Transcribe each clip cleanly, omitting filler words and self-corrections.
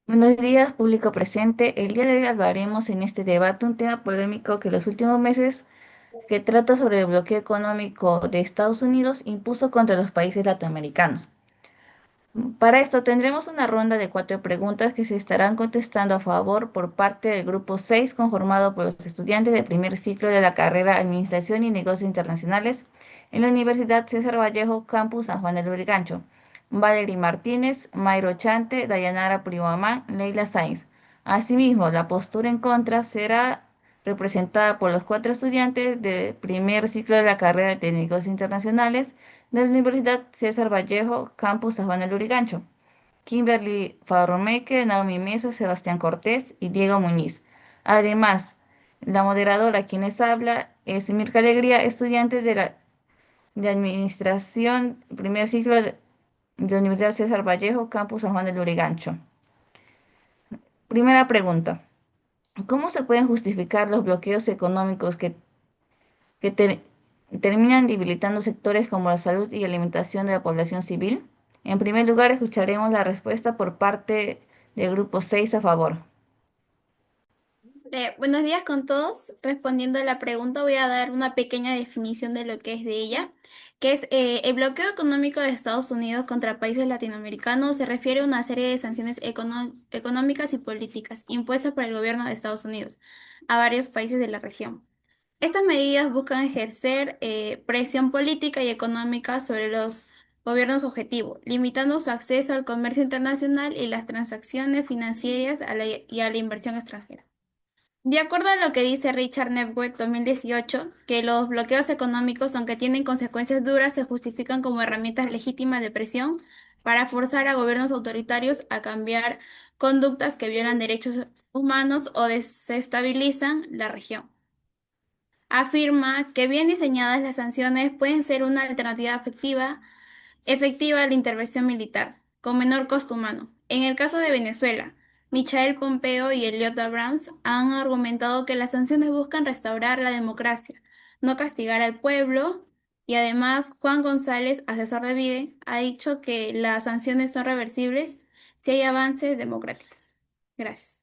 Buenos días, público presente. El día de hoy hablaremos en este debate un tema polémico que los últimos meses que trata sobre el bloqueo económico de Estados Unidos impuso contra los países latinoamericanos. Para esto tendremos una ronda de 4 preguntas que se estarán contestando a favor por parte del grupo 6, conformado por los estudiantes del primer ciclo de la carrera Administración y Negocios Internacionales en la Universidad César Vallejo, Campus San Juan del Lurigancho. Valery Martínez, Mayro Chante, Dayanara Prihuamán, Leila Sainz. Asimismo, la postura en contra será representada por los 4 estudiantes del primer ciclo de la carrera de Negocios Internacionales de la Universidad César Vallejo, Campus San Juan del Lurigancho. Kimberly Farromeque, Naomi Mesa, Sebastián Cortés y Diego Muñiz. Además, la moderadora quien les habla es Mirka Alegría, estudiante de Administración, primer ciclo de la Universidad César Vallejo, Campus San Juan del Lurigancho. Primera pregunta. ¿Cómo se pueden justificar los bloqueos económicos que terminan debilitando sectores como la salud y alimentación de la población civil? En primer lugar, escucharemos la respuesta por parte del grupo 6 a favor. Buenos días con todos. Respondiendo a la pregunta, voy a dar una pequeña definición de lo que es de ella, que es el bloqueo económico de Estados Unidos contra países latinoamericanos. Se refiere a una serie de sanciones económicas y políticas impuestas por el gobierno de Estados Unidos a varios países de la región. Estas medidas buscan ejercer presión política y económica sobre los gobiernos objetivos, limitando su acceso al comercio internacional y las transacciones financieras y a la inversión extranjera. De acuerdo a lo que dice Richard Newbery 2018, que los bloqueos económicos, aunque tienen consecuencias duras, se justifican como herramientas legítimas de presión para forzar a gobiernos autoritarios a cambiar conductas que violan derechos humanos o desestabilizan la región. Afirma que bien diseñadas las sanciones pueden ser una alternativa efectiva a la intervención militar, con menor costo humano. En el caso de Venezuela, Michael Pompeo y Elliot Abrams han argumentado que las sanciones buscan restaurar la democracia, no castigar al pueblo, y además Juan González, asesor de Biden, ha dicho que las sanciones son reversibles si hay avances democráticos. Gracias.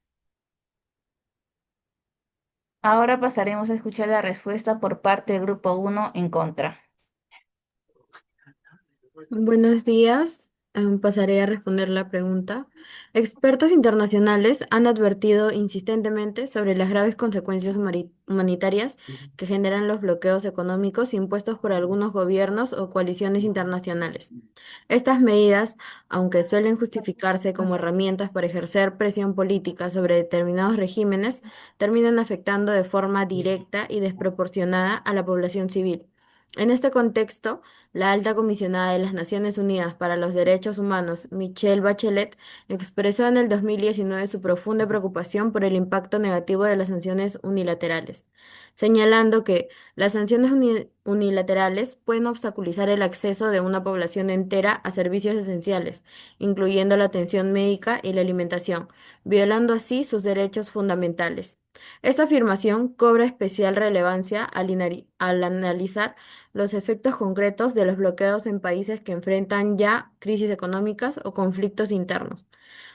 Ahora pasaremos a escuchar la respuesta por parte del grupo 1 en contra. Buenos días. Pasaré a responder la pregunta. Expertos internacionales han advertido insistentemente sobre las graves consecuencias humanitarias que generan los bloqueos económicos impuestos por algunos gobiernos o coaliciones internacionales. Estas medidas, aunque suelen justificarse como herramientas para ejercer presión política sobre determinados regímenes, terminan afectando de forma directa y desproporcionada a la población civil. En este contexto, la alta comisionada de las Naciones Unidas para los Derechos Humanos, Michelle Bachelet, expresó en el 2019 su profunda preocupación por el impacto negativo de las sanciones unilaterales, señalando que las sanciones unilaterales pueden obstaculizar el acceso de una población entera a servicios esenciales, incluyendo la atención médica y la alimentación, violando así sus derechos fundamentales. Esta afirmación cobra especial relevancia al analizar los efectos concretos de los bloqueos en países que enfrentan ya crisis económicas o conflictos internos,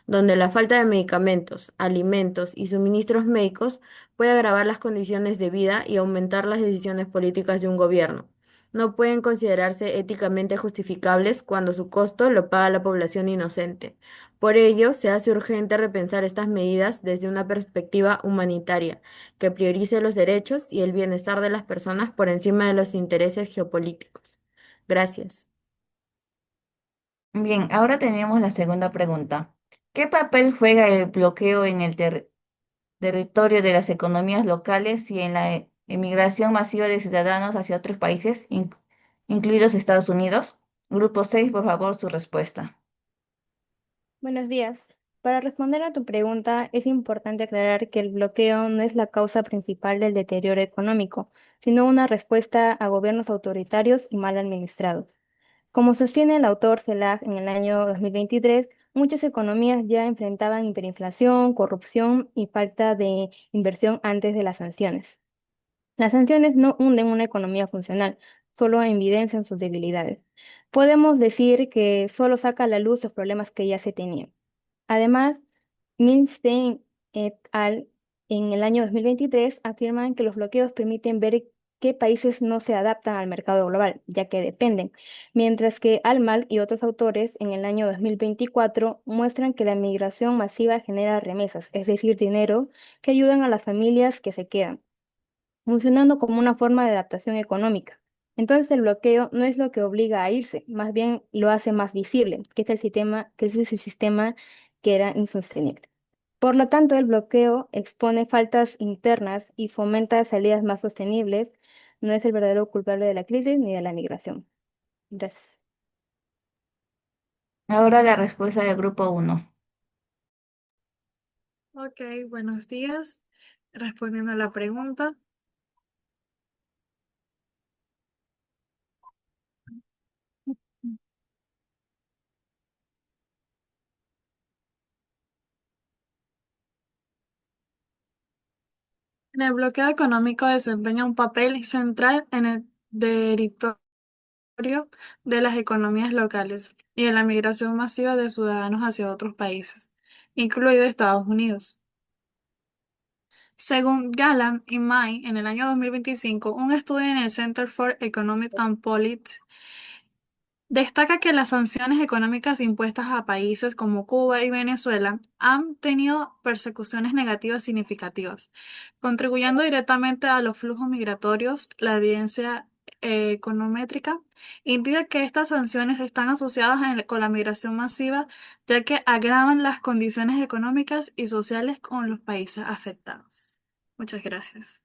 donde la falta de medicamentos, alimentos y suministros médicos puede agravar las condiciones de vida y aumentar las decisiones políticas de un gobierno. No pueden considerarse éticamente justificables cuando su costo lo paga la población inocente. Por ello, se hace urgente repensar estas medidas desde una perspectiva humanitaria que priorice los derechos y el bienestar de las personas por encima de los intereses geopolíticos. Gracias. Bien, ahora tenemos la segunda pregunta. ¿Qué papel juega el bloqueo en el territorio de las economías locales y en la emigración masiva de ciudadanos hacia otros países, incluidos Estados Unidos? Grupo 6, por favor, su respuesta. Buenos días. Para responder a tu pregunta, es importante aclarar que el bloqueo no es la causa principal del deterioro económico, sino una respuesta a gobiernos autoritarios y mal administrados. Como sostiene el autor Selag en el año 2023, muchas economías ya enfrentaban hiperinflación, corrupción y falta de inversión antes de las sanciones. Las sanciones no hunden una economía funcional, solo evidencian sus debilidades. Podemos decir que solo saca a la luz los problemas que ya se tenían. Además, Milstein et al. En el año 2023 afirman que los bloqueos permiten ver qué países no se adaptan al mercado global, ya que dependen, mientras que Almal y otros autores en el año 2024 muestran que la migración masiva genera remesas, es decir, dinero que ayudan a las familias que se quedan, funcionando como una forma de adaptación económica. Entonces el bloqueo no es lo que obliga a irse, más bien lo hace más visible, que es el sistema, que es ese sistema que era insostenible. Por lo tanto, el bloqueo expone faltas internas y fomenta salidas más sostenibles. No es el verdadero culpable de la crisis ni de la migración. Gracias. Ahora la respuesta del grupo uno. Ok, buenos días. Respondiendo a la pregunta, en el bloqueo económico desempeña un papel central en el territorio de las economías locales y en la migración masiva de ciudadanos hacia otros países, incluido Estados Unidos. Según Galland y May, en el año 2025, un estudio en el Center for Economic and Policy destaca que las sanciones económicas impuestas a países como Cuba y Venezuela han tenido persecuciones negativas significativas, contribuyendo directamente a los flujos migratorios. La evidencia econométrica indica que estas sanciones están asociadas con la migración masiva, ya que agravan las condiciones económicas y sociales con los países afectados. Muchas gracias.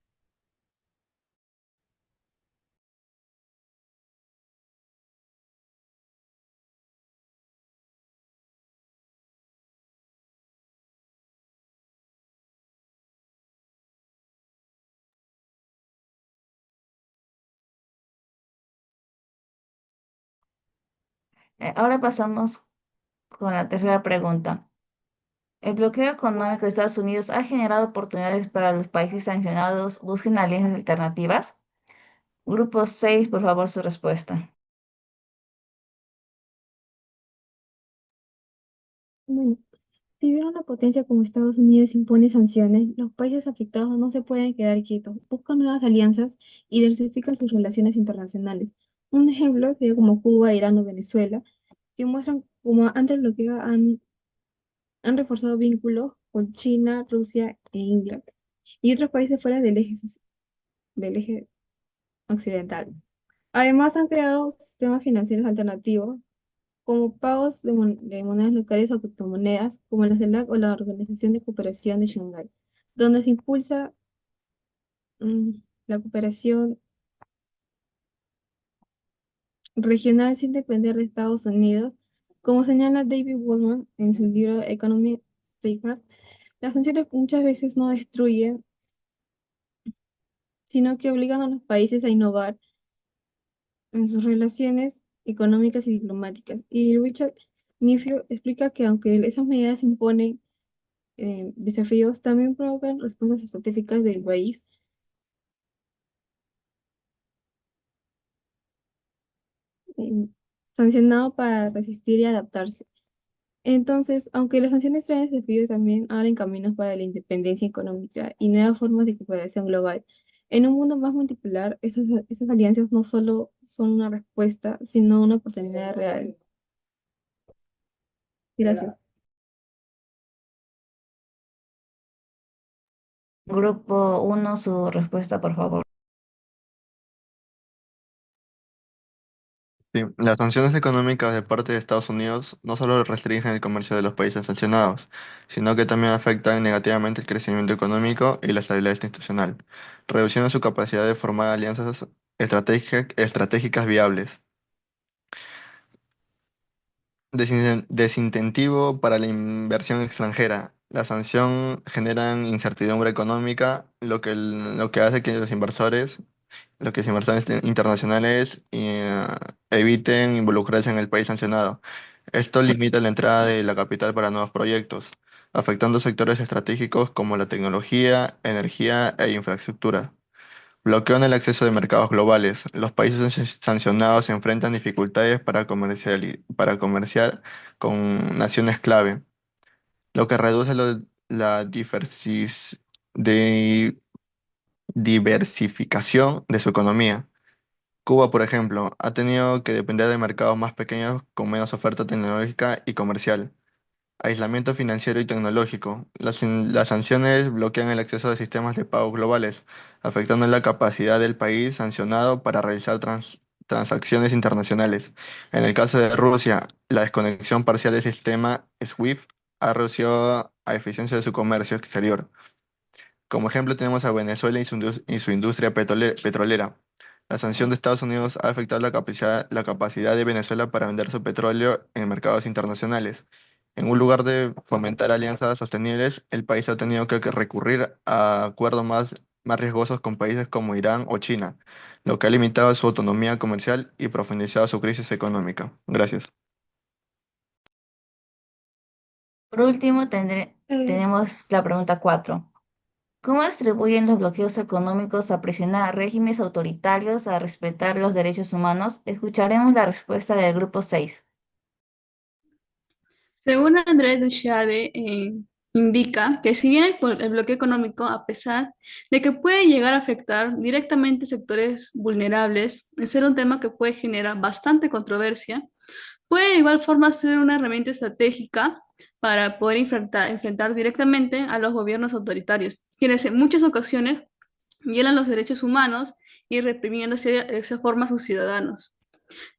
Ahora pasamos con la tercera pregunta. ¿El bloqueo económico de Estados Unidos ha generado oportunidades para los países sancionados busquen alianzas alternativas? Grupo 6, por favor, su respuesta. Bueno, si bien una potencia como Estados Unidos impone sanciones, los países afectados no se pueden quedar quietos, buscan nuevas alianzas y diversifican sus relaciones internacionales. Un ejemplo sería como Cuba, Irán o Venezuela, que muestran cómo ante el bloqueo han reforzado vínculos con China, Rusia e India y otros países fuera del eje occidental. Además, han creado sistemas financieros alternativos como pagos de monedas locales o criptomonedas, como la CELAC o la Organización de Cooperación de Shanghái, donde se impulsa mm, la cooperación regional sin depender de Estados Unidos. Como señala David Waldman en su libro Economic Statecraft, las sanciones muchas veces no destruyen, sino que obligan a los países a innovar en sus relaciones económicas y diplomáticas. Y Richard Nifio explica que aunque esas medidas imponen desafíos, también provocan respuestas estratégicas del país eh, sancionado para resistir y adaptarse. Entonces, aunque las sanciones traen desafíos, también abren caminos para la independencia económica y nuevas formas de cooperación global. En un mundo más multipolar, esas alianzas no solo son una respuesta, sino una oportunidad real. Gracias. Grupo uno, su respuesta, por favor. Sí, las sanciones económicas de parte de Estados Unidos no solo restringen el comercio de los países sancionados, sino que también afectan negativamente el crecimiento económico y la estabilidad institucional, reduciendo su capacidad de formar alianzas estratégicas viables. Desincentivo para la inversión extranjera. La sanción generan incertidumbre económica, lo que hace que los inversores internacionales eviten involucrarse en el país sancionado. Esto limita la entrada de la capital para nuevos proyectos, afectando sectores estratégicos como la tecnología, energía e infraestructura. Bloqueo en el acceso de mercados globales. Los países sancionados se enfrentan dificultades para comerciar con naciones clave. lo que reduce la de- diversificación de su economía. Cuba, por ejemplo, ha tenido que depender de mercados más pequeños con menos oferta tecnológica y comercial. Aislamiento financiero y tecnológico. Las sanciones bloquean el acceso a sistemas de pago globales, afectando la capacidad del país sancionado para realizar transacciones internacionales. En el caso de Rusia, la desconexión parcial del sistema SWIFT ha reducido la eficiencia de su comercio exterior. Como ejemplo tenemos a Venezuela y su industria petrolera. La sanción de Estados Unidos ha afectado la capacidad de Venezuela para vender su petróleo en mercados internacionales. En un lugar de fomentar alianzas sostenibles, el país ha tenido que recurrir a acuerdos más riesgosos con países como Irán o China, lo que ha limitado su autonomía comercial y profundizado su crisis económica. Gracias. Por último, Eh, tenemos la pregunta 4. ¿Cómo atribuyen los bloqueos económicos a presionar a regímenes autoritarios a respetar los derechos humanos? Escucharemos la respuesta del grupo 6. Según Andrés Duchade, indica que si bien el bloqueo económico, a pesar de que puede llegar a afectar directamente sectores vulnerables, en ser un tema que puede generar bastante controversia, puede de igual forma ser una herramienta estratégica para poder enfrentar directamente a los gobiernos autoritarios, quienes en muchas ocasiones violan los derechos humanos y reprimiendo de esa forma a sus ciudadanos.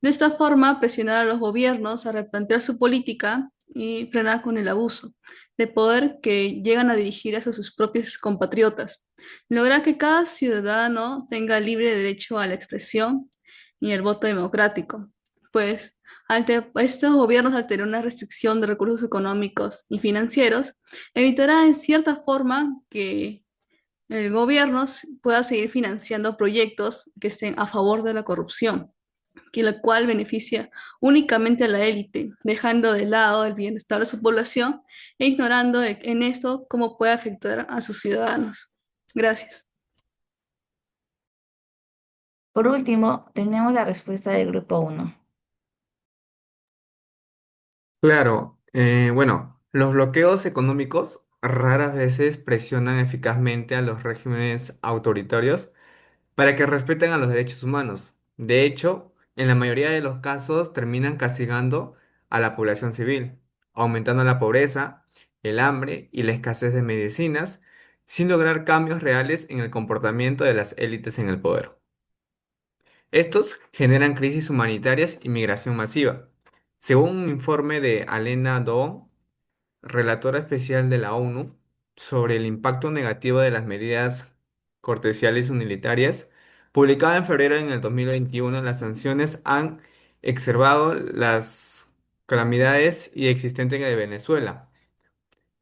De esta forma, presionar a los gobiernos a replantear su política y frenar con el abuso de poder que llegan a dirigir hacia sus propios compatriotas. Lograr que cada ciudadano tenga libre derecho a la expresión y el voto democrático. Pues estos gobiernos, al tener una restricción de recursos económicos y financieros, evitará en cierta forma que el gobierno pueda seguir financiando proyectos que estén a favor de la corrupción, que la cual beneficia únicamente a la élite, dejando de lado el bienestar de su población e ignorando en esto cómo puede afectar a sus ciudadanos. Gracias. Por último, tenemos la respuesta del grupo 1. Claro, bueno, los bloqueos económicos raras veces presionan eficazmente a los regímenes autoritarios para que respeten a los derechos humanos. De hecho, en la mayoría de los casos terminan castigando a la población civil, aumentando la pobreza, el hambre y la escasez de medicinas, sin lograr cambios reales en el comportamiento de las élites en el poder. Estos generan crisis humanitarias y migración masiva. Según un informe de Alena Do, relatora especial de la ONU, sobre el impacto negativo de las medidas cortesiales unitarias, publicada en febrero en el 2021, las sanciones han exacerbado las calamidades y existentes de Venezuela.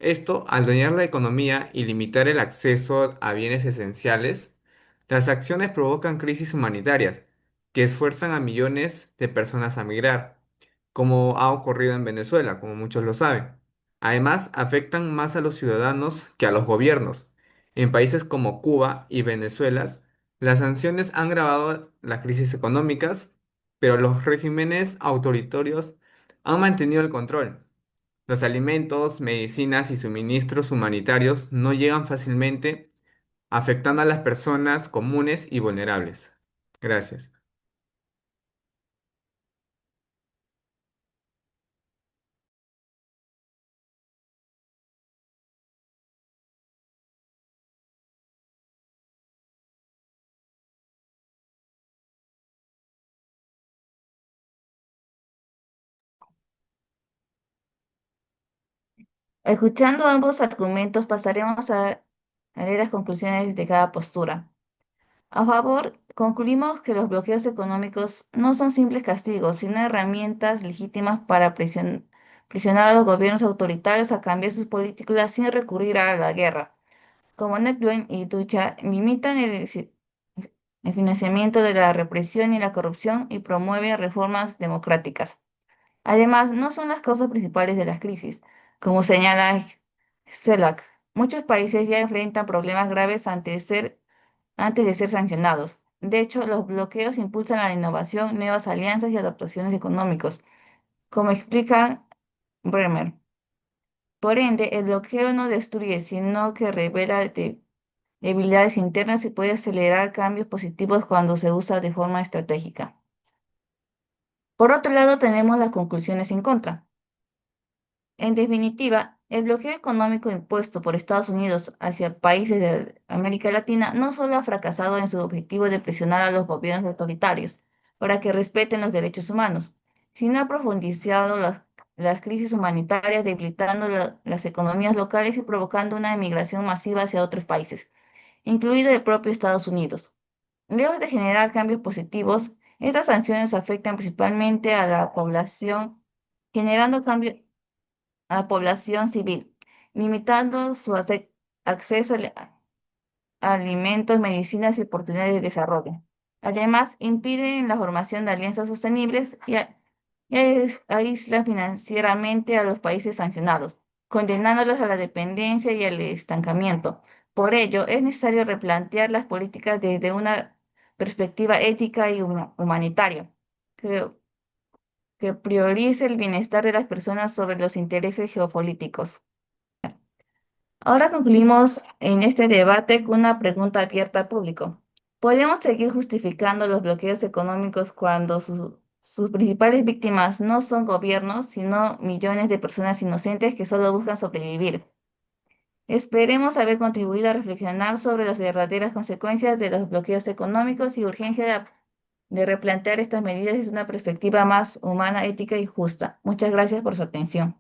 Esto, al dañar la economía y limitar el acceso a bienes esenciales, las acciones provocan crisis humanitarias que esfuerzan a millones de personas a migrar, como ha ocurrido en Venezuela, como muchos lo saben. Además, afectan más a los ciudadanos que a los gobiernos. En países como Cuba y Venezuela, las sanciones han agravado las crisis económicas, pero los regímenes autoritarios han mantenido el control. Los alimentos, medicinas y suministros humanitarios no llegan fácilmente, afectando a las personas comunes y vulnerables. Gracias. Escuchando ambos argumentos, pasaremos a leer las conclusiones de cada postura. A favor, concluimos que los bloqueos económicos no son simples castigos, sino herramientas legítimas para presionar a los gobiernos autoritarios a cambiar sus políticas sin recurrir a la guerra. Como Neptune y Ducha limitan el financiamiento de la represión y la corrupción y promueven reformas democráticas. Además, no son las causas principales de las crisis, como señala CELAC. Muchos países ya enfrentan problemas graves antes de ser sancionados. De hecho, los bloqueos impulsan la innovación, nuevas alianzas y adaptaciones económicos, como explica Bremer. Por ende, el bloqueo no destruye, sino que revela debilidades internas y puede acelerar cambios positivos cuando se usa de forma estratégica. Por otro lado, tenemos las conclusiones en contra. En definitiva, el bloqueo económico impuesto por Estados Unidos hacia países de América Latina no solo ha fracasado en su objetivo de presionar a los gobiernos autoritarios para que respeten los derechos humanos, sino ha profundizado las crisis humanitarias, debilitando las economías locales y provocando una emigración masiva hacia otros países, incluido el propio Estados Unidos. Lejos de generar cambios positivos, estas sanciones afectan principalmente a la población, generando cambios a la población civil, limitando su acceso a alimentos, medicinas y oportunidades de desarrollo. Además, impiden la formación de alianzas sostenibles y aíslan financieramente a los países sancionados, condenándolos a la dependencia y al estancamiento. Por ello, es necesario replantear las políticas desde una perspectiva ética y humanitaria, que, que priorice el bienestar de las personas sobre los intereses geopolíticos. Ahora concluimos en este debate con una pregunta abierta al público. ¿Podemos seguir justificando los bloqueos económicos cuando sus principales víctimas no son gobiernos, sino millones de personas inocentes que solo buscan sobrevivir? Esperemos haber contribuido a reflexionar sobre las verdaderas consecuencias de los bloqueos económicos y urgencia de replantear estas medidas desde una perspectiva más humana, ética y justa. Muchas gracias por su atención.